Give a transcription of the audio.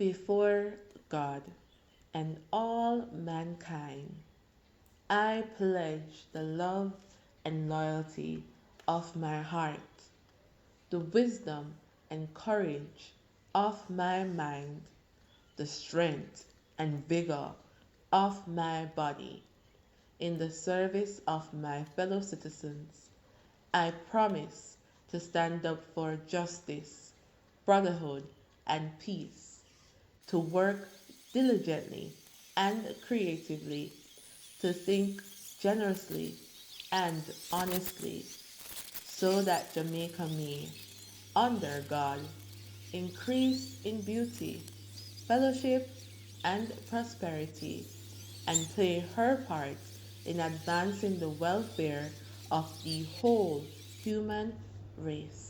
Before God and all mankind, I pledge the love and loyalty of my heart, the wisdom and courage of my mind, the strength and vigor of my body, in the service of my fellow citizens. I promise to stand up for justice, brotherhood, and peace, to work diligently and creatively, to think generously and honestly, so that Jamaica may, under God, increase in beauty, fellowship, and prosperity, and play her part in advancing the welfare of the whole human race.